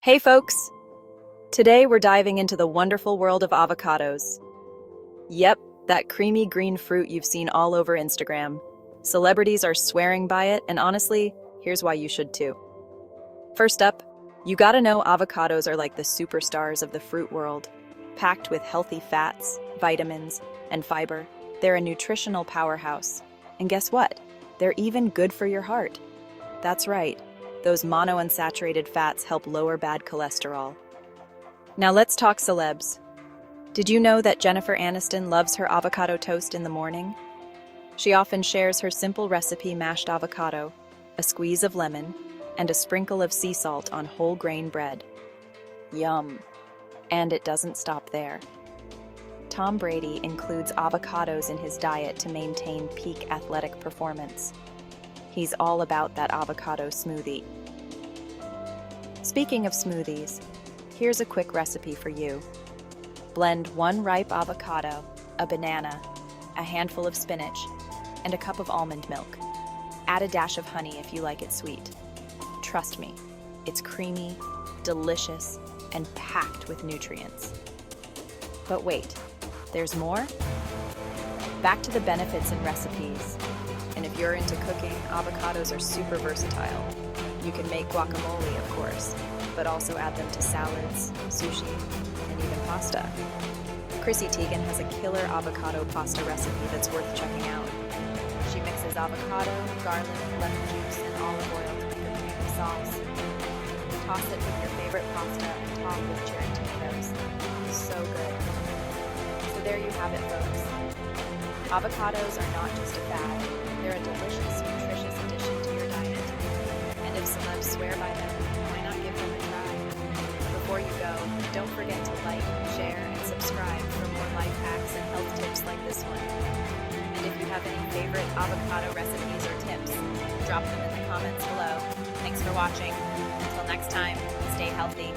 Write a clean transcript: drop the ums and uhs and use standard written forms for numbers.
Hey folks! Today we're diving into the wonderful world of avocados. Yep, that creamy green fruit you've seen all over Instagram. Celebrities are swearing by it, and honestly, here's why you should too. First up, you gotta know avocados are like the superstars of the fruit world. Packed with healthy fats, vitamins, and fiber, they're a nutritional powerhouse. And guess what? They're even good for your heart. That's right. Those monounsaturated fats help lower bad cholesterol. Now let's talk celebs. Did you know that Jennifer Aniston loves her avocado toast in the morning? She often shares her simple recipe: mashed avocado, a squeeze of lemon, and a sprinkle of sea salt on whole grain bread. Yum! And it doesn't stop there. Tom Brady includes avocados in his diet to maintain peak athletic performance. He's all about that avocado smoothie. Speaking of smoothies, here's a quick recipe for you. Blend 1 ripe avocado, a banana, a handful of spinach, and a cup of almond milk. Add a dash of honey if you like it sweet. Trust me, it's creamy, delicious, and packed with nutrients. But wait, there's more? Back to the benefits and recipes. And if you're into cooking, avocados are super versatile. You can make guacamole, of course, but also add them to salads, sushi, and even pasta. Chrissy Teigen has a killer avocado pasta recipe that's worth checking out. She mixes avocado, garlic, lemon juice, and olive oil to make a creamy sauce. Toss it with your favorite pasta and top with cherry tomatoes. So good. So there you have it, folks. Avocados are not just a fad, they're a delicious, nutritious addition to your diet. And if celebs swear by them, why not give them a try? But before you go, don't forget to like, share, and subscribe for more life hacks and health tips like this one. And if you have any favorite avocado recipes or tips, drop them in the comments below. Thanks for watching. Until next time, stay healthy.